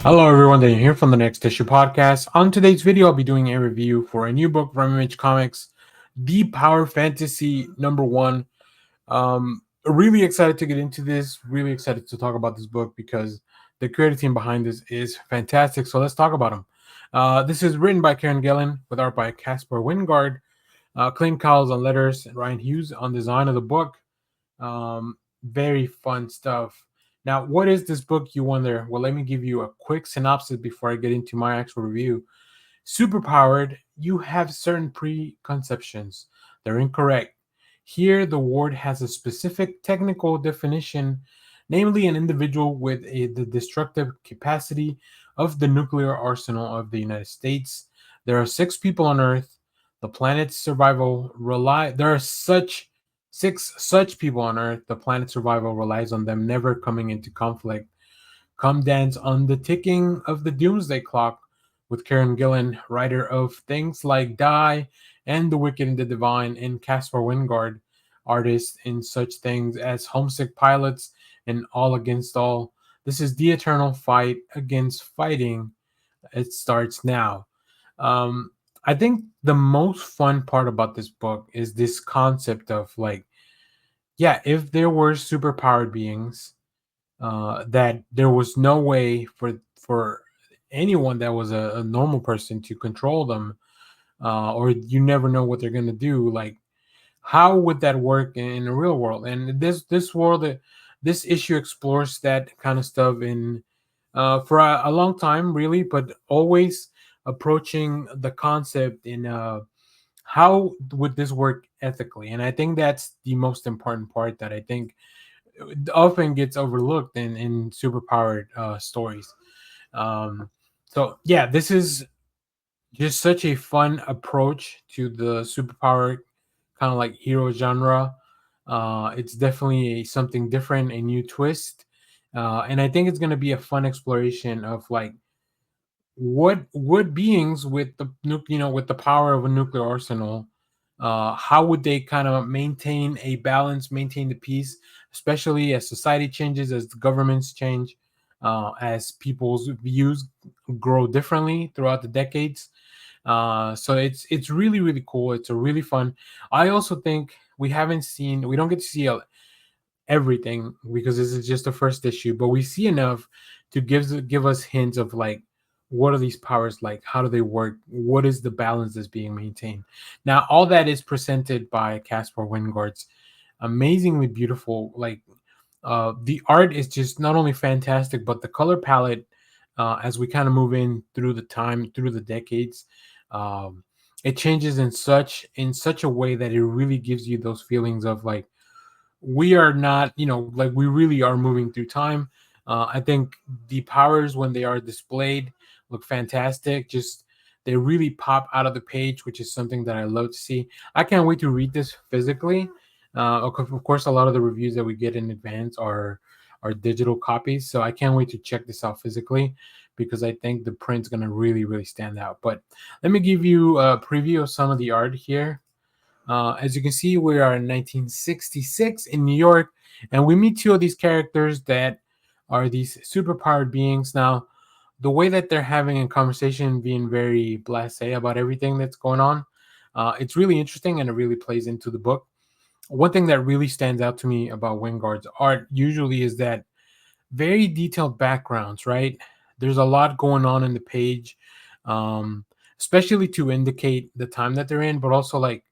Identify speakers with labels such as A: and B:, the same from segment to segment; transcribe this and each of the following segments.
A: Hello, everyone. Daniel here from the Next Issue Podcast. On today's video, I'll be doing a review for a new book from Image Comics, Deep Power Fantasy #1. Really excited to get into this. Really excited to talk about this book because the creative team behind this is fantastic. So let's talk about them. This is written by Karen Gillan with art by Caspar Wingard, Clint Cowles on letters, and Ryan Hughes on design of the book. Very fun stuff. Now, what is this book, you wonder? Well, let me give you a quick synopsis before I get into my actual review. Superpowered, you have certain preconceptions. They're incorrect. Here, the word has a specific technical definition, namely an individual with the destructive capacity of the nuclear arsenal of the United States. There are six people on Earth. The planet's survival rely. There are six such people on Earth. The planet's survival relies on them never coming into conflict. Come dance on the ticking of the doomsday clock with Karen Gillan, writer of things like Die and The Wicked and the Divine, and Caspar Wingard, artist in such things as Homesick Pilots and All Against All. This is the eternal fight against fighting. It starts now. I think the most fun part about this book is this concept of like, yeah, if there were superpowered beings, that there was no way for anyone that was a normal person to control them, or you never know what they're gonna do. Like, how would that work in the real world? And this world, this issue explores that kind of stuff in for a long time, really, but always approaching the concept in how would this work ethically. And I think that's the most important part that I think often gets overlooked in superpowered stories. Um, so yeah, this is just such a fun approach to the superpower kind of like hero genre. It's definitely something different, a new twist, and I think it's going to be a fun exploration of like what would beings with the with the power of a nuclear arsenal, how would they kind of maintain a balance, maintain the peace, especially as society changes, as the governments change, as people's views grow differently throughout the decades. So it's really cool. It's a really fun. I also think we don't get to see everything because this is just the first issue, but we see enough to give us hints of like what are these powers like, how do they work, what is the balance that's being maintained. Now all that is presented by Caspar Wingard's amazingly beautiful, like the art is just not only fantastic, but the color palette, as we kind of move in through the time, through the decades, um, it changes in such a way that it really gives you those feelings of like we are not, like we really are moving through time. I think the powers when they are displayed look fantastic. Just they really pop out of the page, which is something that I love to see. I can't wait to read this physically. Of course, a lot of the reviews that we get in advance are digital copies, so I can't wait to check this out physically because I think the print's gonna really stand out. But let me give you a preview of some of the art here. As you can see, we are in 1966 in New York, and we meet two of these characters that are these superpowered beings. Now, the way that they're having a conversation, being very blasé about everything that's going on, it's really interesting and it really plays into the book. One thing that really stands out to me about Wingard's art usually is that very detailed backgrounds, right? There's a lot going on in the page, um, especially to indicate the time that they're in, but also like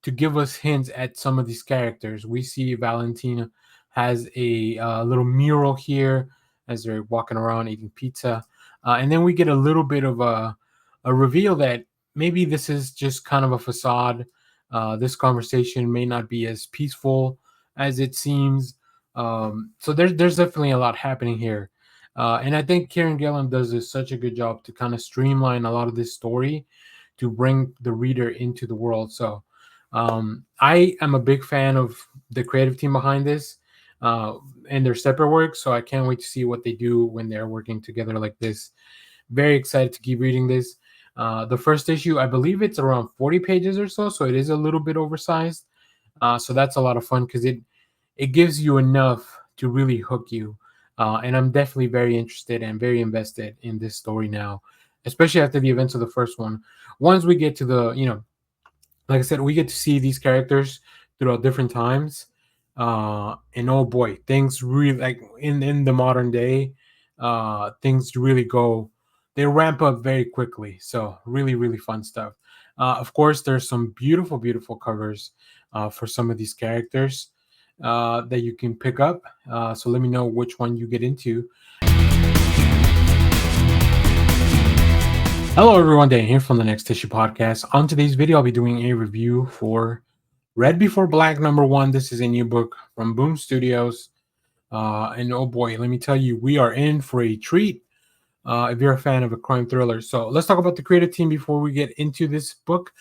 A: to give us hints at some of these characters. We see Valentina has a little mural here as they're walking around eating pizza, and then we get a little bit of a reveal that maybe this is just kind of a facade. This conversation may not be as peaceful as it seems. So there's definitely a lot happening here. And I think Kieran Gillen does such a good job to kind of streamline a lot of this story to bring the reader into the world. So I am a big fan of the creative team behind this and their separate work. So I can't wait to see what they do when they're working together like this. Very excited to keep reading this. The first issue, I believe it's around 40 pages or so. So it is a little bit oversized. So that's a lot of fun because it gives you enough to really hook you. And I'm definitely very interested and very invested in this story now, especially after the events of the first one. Once we get to the, like I said, we get to see these characters throughout different times. And oh boy, things really like in the modern day, things really go, they ramp up very quickly. So really, really fun stuff. Of course, there's some beautiful, beautiful covers for some of these characters that you can pick up. So let me know which one you get into. Hello, everyone. Dan here from the Next Issue Podcast. On today's video, I'll be doing a review for Red Before Black #1. This is a new book from Boom Studios. And oh boy, let me tell you, we are in for a treat if you're a fan of a crime thriller. So let's talk about the creative team before we get into this book.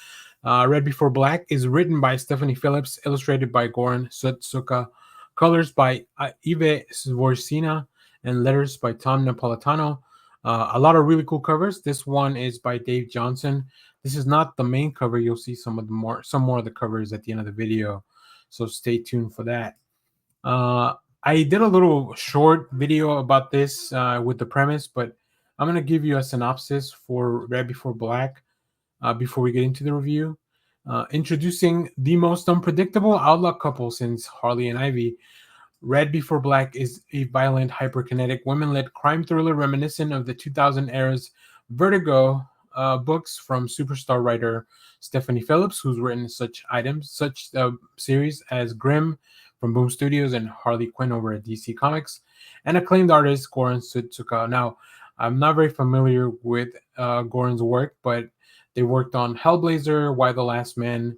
A: Red Before Black is written by Stephanie Phillips, illustrated by Goran Sutsuka, colors by Ive Svorsina, and letters by Tom Napolitano. A lot of really cool covers. This one is by Dave Johnson. This is not the main cover. You'll see some more of the covers at the end of the video. So stay tuned for that. I did a little short video about this with the premise, but I'm gonna give you a synopsis for Red Before Black before we get into the review. Introducing the most unpredictable outlaw couple since Harley and Ivy, Red Before Black is a violent, hyperkinetic, women-led crime thriller reminiscent of the 2000 era's Vertigo books from superstar writer Stephanie Phillips, who's written such series as Grimm from Boom Studios and Harley Quinn over at DC Comics, and acclaimed artist Goran Sutsuka. Now, I'm not very familiar with Goran's work, but they worked on Hellblazer, Why the Last Man.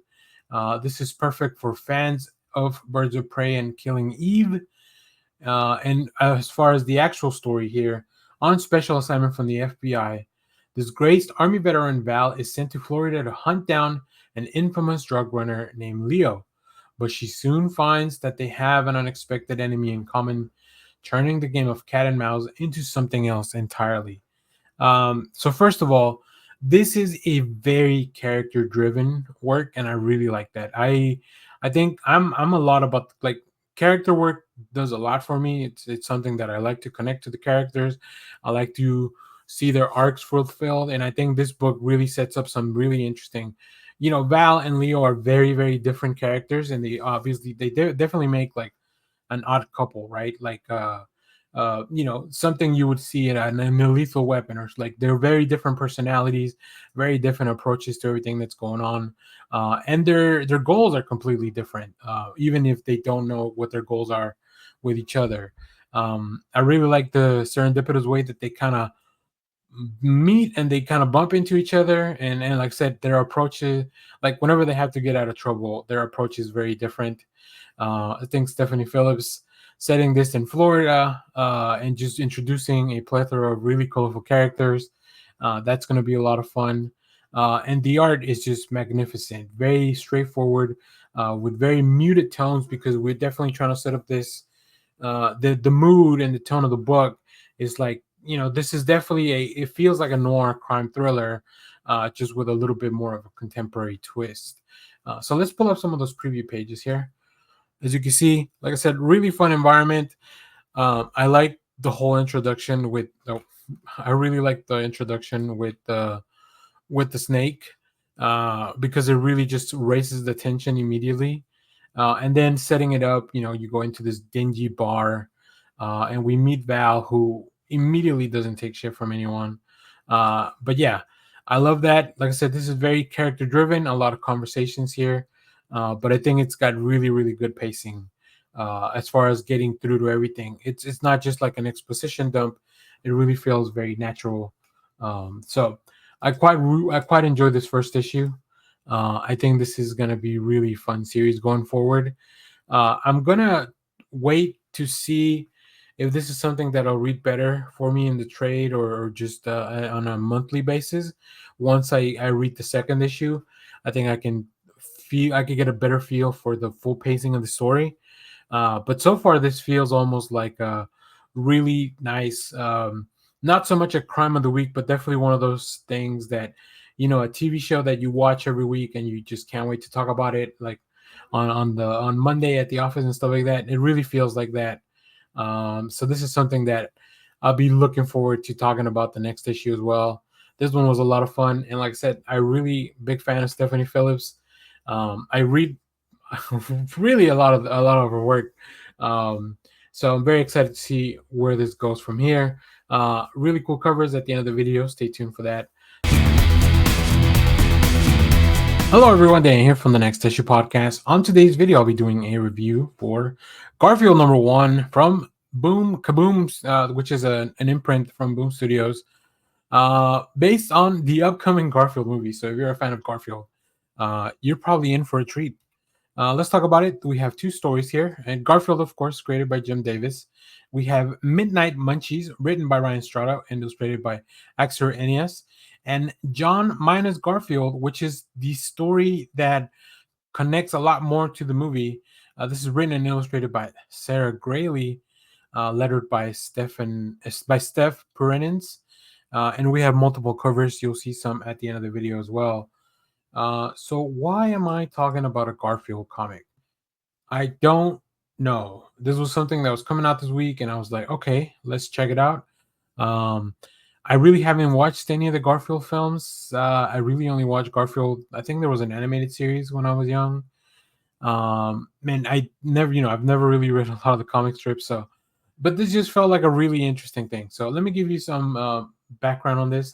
A: This is perfect for fans of Birds of Prey and Killing Eve. And as far as the actual story here, on special assignment from the FBI, disgraced Army veteran Val is sent to Florida to hunt down an infamous drug runner named Leo. But she soon finds that they have an unexpected enemy in common, turning the game of cat and mouse into something else entirely. So first of all, this is a very character driven work, and I really like that. I think I'm a lot about like character work does a lot for me. It's something that I like to connect to the characters. I like to see their arcs fulfilled, and I think this book really sets up some really interesting. Val and Leo are very, very different characters, and they obviously definitely make like an odd couple, right? Like something you would see in a Lethal Weapon, or like they're very different personalities, very different approaches to everything that's going on, and their goals are completely different, even if they don't know what their goals are with each other. I really like the serendipitous way that they kind of meet and they kind of bump into each other, and like I said, their approaches, like whenever they have to get out of trouble, their approach is very different. I think Stephanie Phillips setting this in Florida and just introducing a plethora of really colorful characters, that's going to be a lot of fun. And the art is just magnificent, very straightforward, with very muted tones, because we're definitely trying to set up this the mood and the tone of the book is like, this is definitely it feels like a noir crime thriller, just with a little bit more of a contemporary twist. So let's pull up some of those preview pages here. As you can see, like I said, really fun environment. I like the whole introduction with I really like the introduction with the snake, because it really just raises the tension immediately. And then setting it up, you go into this dingy bar, and we meet Val, who immediately doesn't take shit from anyone. But yeah, I love that. Like I said, this is very character driven, a lot of conversations here, but I think it's got really, really good pacing as far as getting through to everything. It's not just like an exposition dump. It really feels very natural. So I quite enjoyed this first issue. I think this is gonna be really fun series going forward. I'm gonna wait to see if this is something that'll read better for me in the trade, or just on a monthly basis. Once I read the second issue, I think I could get a better feel for the full pacing of the story. But so far, this feels almost like a really nice, not so much a crime of the week, but definitely one of those things that, a TV show that you watch every week and you just can't wait to talk about it, like on Monday at the office and stuff like that. It really feels like that. So this is something that I'll be looking forward to talking about the next issue as well. This one was a lot of fun, and like I said, I really big fan of Stephanie Phillips. I read really a lot of her work. Um, so I'm very excited to see where this goes from here. Really cool covers at the end of the video. Stay tuned for that. Hello, everyone. Dan here from the Next Issue Podcast. On today's video, I'll be doing a review for Garfield #1 from Boom Kaboom, which is an imprint from Boom Studios, based on the upcoming Garfield movie. So if you're a fan of Garfield, you're probably in for a treat. Let's talk about it. We have two stories here. And Garfield, of course, created by Jim Davis. We have Midnight Munchies, written by Ryan Strada and illustrated by Axel Ennias. And John minus Garfield, which is the story that connects a lot more to the movie. This is written and illustrated by Sarah Grayley, lettered by Steph Perenins. And we have multiple covers. You'll see some at the end of the video as well. So why am I talking about a Garfield comic? I don't know. This was something that was coming out this week, and I was like, okay, let's check it out. Um, I really haven't watched any of the Garfield films. I really only watched Garfield. I think there was an animated series when I was young. And I never, I've never really read a lot of the comic strips. So, but this just felt like a really interesting thing. So let me give you some background on this.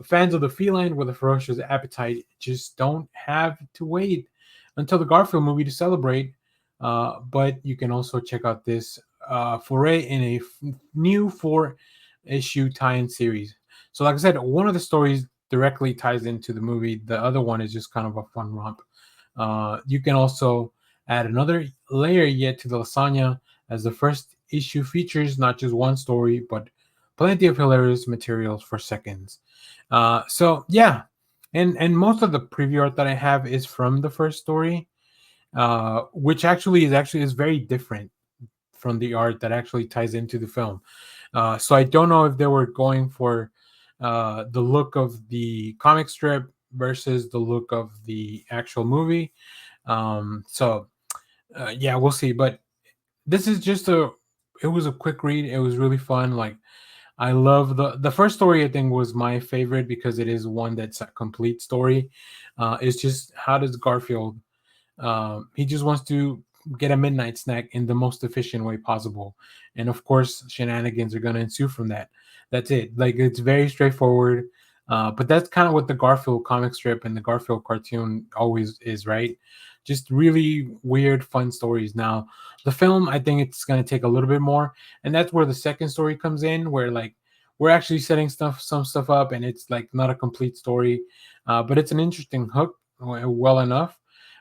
A: Fans of the feline with a ferocious appetite just don't have to wait until the Garfield movie to celebrate. But you can also check out this foray in a new 4-issue tie-in series. So, like I said, one of the stories directly ties into the movie. The other one is just kind of a fun romp. You can also add another layer yet to the lasagna, as the first issue features not just one story, but plenty of hilarious materials for seconds. So yeah, and most of the preview art that I have is from the first story, which actually is very different from the art that actually ties into the film. So I don't know if they were going for the look of the comic strip versus the look of the actual movie. Yeah, we'll see. But this is just it was a quick read. It was really fun. Like, I love the first story. I think was my favorite because it is one that's a complete story. It's just, how does Garfield? He just wants to get a midnight snack in the most efficient way possible, and of course, shenanigans are going to ensue from that. That's it. Like, it's very straightforward. But that's kind of what the Garfield comic strip and the Garfield cartoon always is, right? Just really weird, fun stories. Now, the film, I think it's going to take a little bit more, and that's where the second story comes in, where like we're actually setting some stuff up, and it's like not a complete story, but it's an interesting hook, well enough.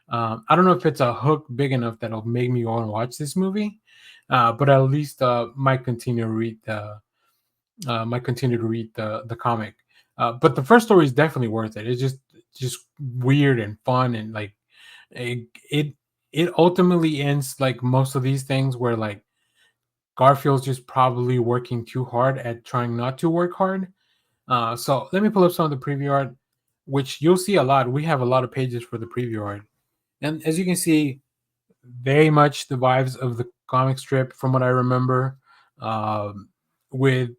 A: I don't know if it's a hook big enough that'll make me want to watch this movie, but at least might continue to read the comic. But the first story is definitely worth it. It's just weird and fun, and like it it, it ultimately ends like most of these things, where like Garfield's just probably working too hard at trying not to work hard. So let me pull up some of the preview art, which you'll see a lot. We have a lot of pages for the preview art, and as you can see, very much the vibes of the comic strip from what I remember, with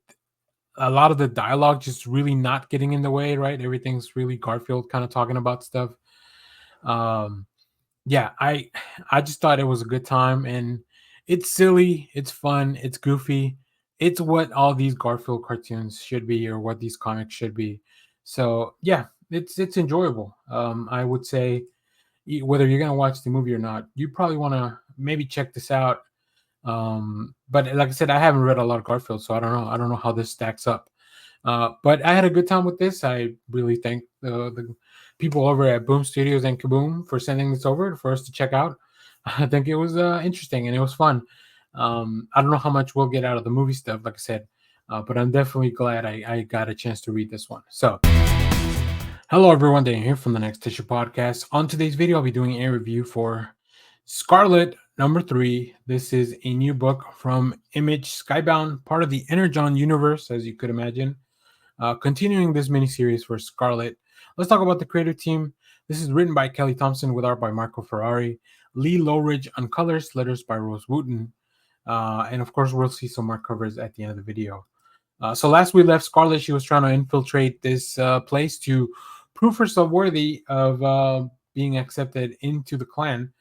A: a lot of the dialogue just really not getting in the way, right? Everything's really Garfield kind of talking about stuff. Um, yeah, I just thought it was a good time, and it's silly, it's fun, it's goofy. It's what all these Garfield cartoons should be, or what these comics should be. So yeah, it's enjoyable. I would say, whether you're gonna watch the movie or not, you probably want to maybe check this out. But like I said, I haven't read a lot of Garfield, so I don't know. I don't know how this stacks up. But I had a good time with this. I really thank the people over at Boom Studios and Kaboom for sending this over for us to check out. I think it was interesting and it was fun. I don't know how much we'll get out of the movie stuff, like I said, but I'm definitely glad I got a chance to read this one. So, hello everyone, Dan here from the Next Issue Podcast. On today's video, I'll be doing a review for Scarlet #3. This is a new book from Image Skybound, part of the Energon universe, as you could imagine. Continuing this miniseries for Scarlet, let's talk about the creative team. This is written by Kelly Thompson with art by Marco Ferrari, Lee Lowridge on colors, letters by Rose Wooten. And of course, we'll see some more covers at the end of the video. So last we left Scarlet, she was trying to infiltrate this place to prove herself worthy of being accepted into the clan.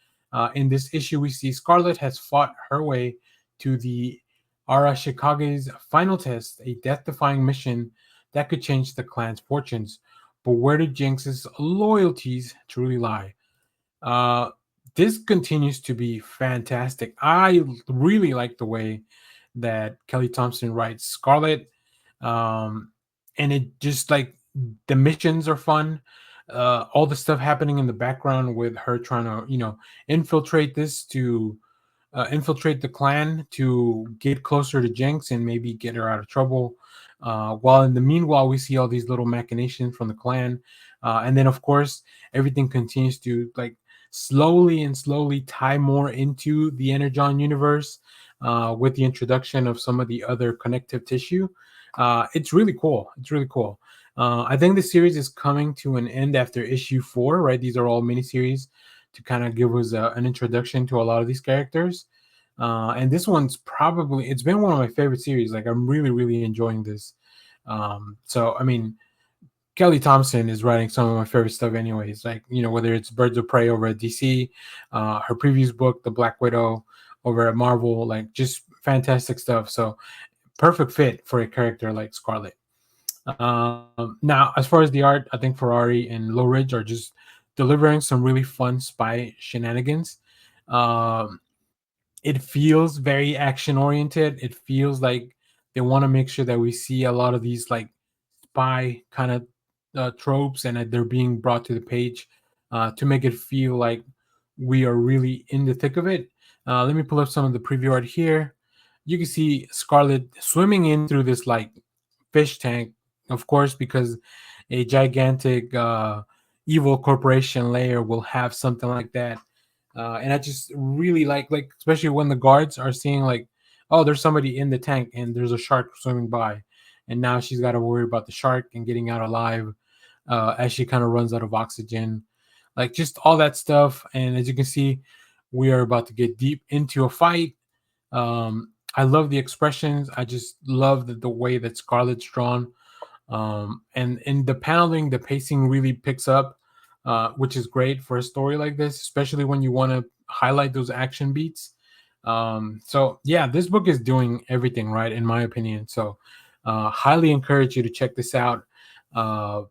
A: In this issue, we see Scarlet has fought her way to the Arashikage's final test, a death-defying mission that could change the clan's fortunes. But where do Jinx's loyalties truly lie? Uh, this continues to be fantastic. I really like the way that Kelly Thompson writes Scarlet, um, and it just like the missions are fun. All the stuff happening in the background with her trying to, infiltrate this to infiltrate the clan to get closer to Jinx and maybe get her out of trouble. While in the meanwhile, we see all these little machinations from the clan, and then of course everything continues to like slowly and slowly tie more into the Energon universe with the introduction of some of the other connective tissue. It's really cool. It's really cool. I think the series is coming to an end after issue 4. Right, these are all miniseries to kind of give us an introduction to a lot of these characters. And this one's probably it's been one of my favorite series. Like I'm really really enjoying this. So I mean, Kelly Thompson is writing some of my favorite stuff, anyways. Like whether it's Birds of Prey over at DC, her previous book, The Black Widow, over at Marvel, like just fantastic stuff. So perfect fit for a character like Scarlet. Now, as far as the art, I think Ferrari and Low Ridge are just delivering some really fun spy shenanigans. Um, it feels very action oriented. It feels like they want to make sure that we see a lot of these like spy kind of tropes and that they're being brought to the page to make it feel like we are really in the thick of it. Let me pull up some of the preview art here. You can see Scarlet swimming in through this like fish tank, of course, because a gigantic evil corporation layer will have something like that. And I just really like, especially when the guards are seeing like, oh, there's somebody in the tank and there's a shark swimming by, and now she's got to worry about the shark and getting out alive as she kind of runs out of oxygen, like just all that stuff. And as you can see, we are about to get deep into a fight. I love the expressions. I just love the way that Scarlet's drawn. And in the paneling, the pacing really picks up, which is great for a story like this, especially when you want to highlight those action beats. So yeah, this book is doing everything right, in my opinion. So highly encourage you to check this out. Uh,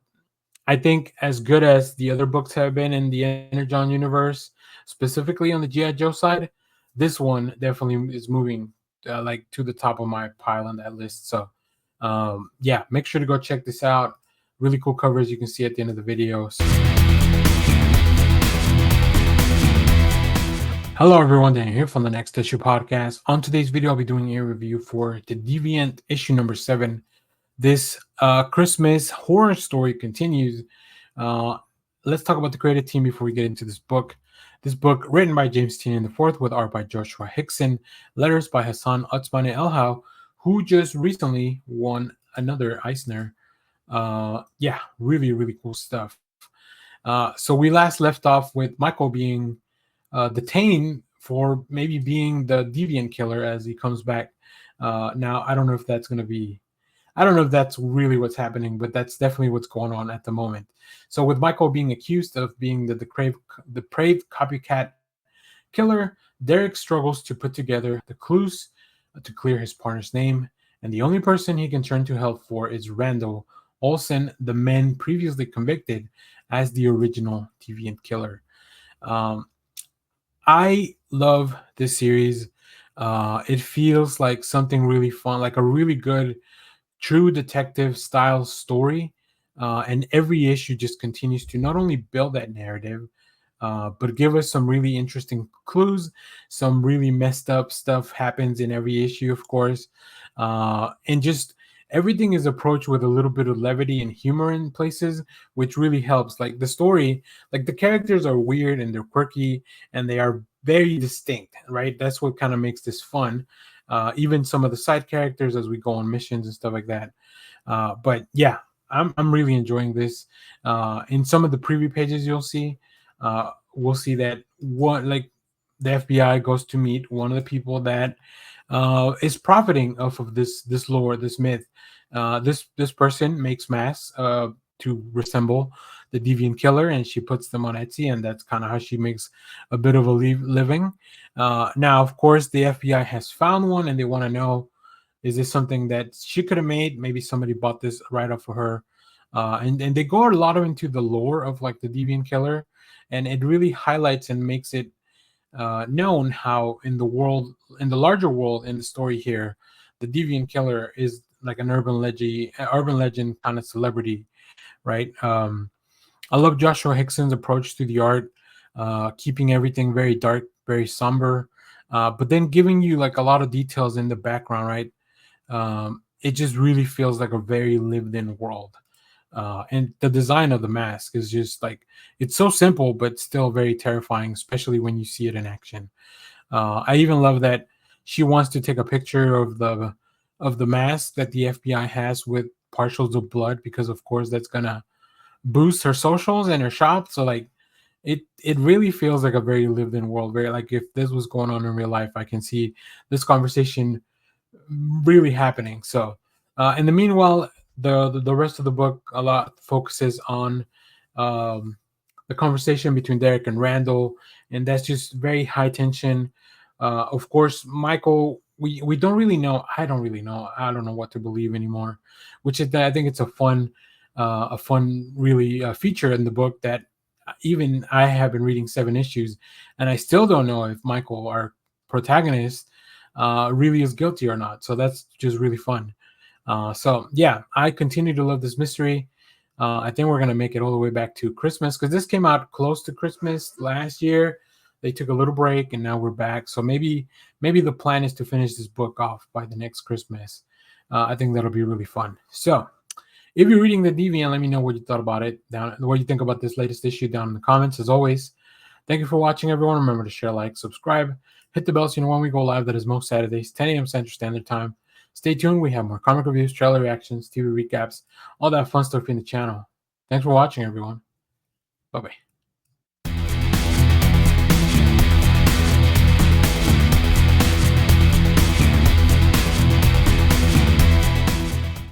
A: I think as good as the other books have been in the Energon universe, specifically on the GI Joe side, this one definitely is moving like to the top of my pile on that list. So yeah, make sure to go check this out. Really cool covers you can see at the end of the video. Hello everyone, Daniel here from the Next Issue Podcast. On today's video, I'll be doing a review for The Deviant issue number 7. This Christmas horror story continues. Uh, let's talk about the creative team before we get into this book. This book, written by James Tynion IV with art by Joshua Hickson, letters by Hassan Otsmane Elhau, who just recently won another Eisner. Yeah, really, really cool stuff. So we last left off with Michael being detained for maybe being the deviant killer as he comes back. Now, I don't know if that's going to be I don't know if that's really what's happening, but that's definitely what's going on at the moment. So with Michael being accused of being the depraved copycat killer, Derek struggles to put together the clues to clear his partner's name, and the only person he can turn to help for is Randall Olsen, the man previously convicted as the original deviant killer. Um, I love this series. It feels like something really fun, like a really good true detective style story. And every issue just continues to not only build that narrative, but give us some really interesting clues. Some really messed up stuff happens in every issue, of course. And just everything is approached with a little bit of levity and humor in places, which really helps. Like the story, like the characters are weird and they're quirky and they are very distinct, right? That's what kind of makes this fun. Even some of the side characters as we go on missions and stuff like that. But yeah, I'm really enjoying this. In some of the preview pages, we'll see that one like the FBI goes to meet one of the people that is profiting off of this lore, this myth. This person makes masks to resemble the deviant killer, and she puts them on Etsy, and that's kind of how she makes a bit of a living. Now, of course, the FBI has found one, and they want to know, is this something that she could have made? Maybe somebody bought this right off of her. And they go a lot into the lore of like the deviant killer, and it really highlights and makes it known how in the world, in the larger world, in the story here, the deviant killer is like an urban legend kind of celebrity, right? I love Joshua Hickson's approach to the art, keeping everything very dark, very somber, but then giving you like a lot of details in the background, right? It just really feels like a very lived-in world. And the design of the mask is just like, it's so simple but still very terrifying, especially when you see it in action. I even love that she wants to take a picture of the mask that the FBI has with partials of blood, because of course that's gonna boost her socials and her shop. So like it really feels like a very lived in world. Very like if this was going on in real life, I can see this conversation really happening. So in the meanwhile, the rest of the book a lot focuses on um, the conversation between Derek and Randall, and that's just very high tension. Of course, Michael, we don't really know. I don't really know. I don't know what to believe anymore. Which is that I think it's a fun, really feature in the book that even I have been reading 7 issues, and I still don't know if Michael, our protagonist, really is guilty or not. So that's just really fun. So yeah, I continue to love this mystery. I think we're gonna make it all the way back to Christmas, because this came out close to Christmas last year. They took a little break, and now we're back. So maybe the plan is to finish this book off by the next Christmas. I think that'll be really fun. So if you're reading the Deviant, let me know what you thought about it down, what you think about this latest issue down in the comments. As always, thank you for watching, everyone. Remember to share, like, subscribe, hit the bell so you know when we go live. That is most Saturdays, 10 a.m. Central Standard Time. Stay tuned. We have more comic reviews, trailer reactions, TV recaps, all that fun stuff in the channel. Thanks for watching, everyone. Bye bye.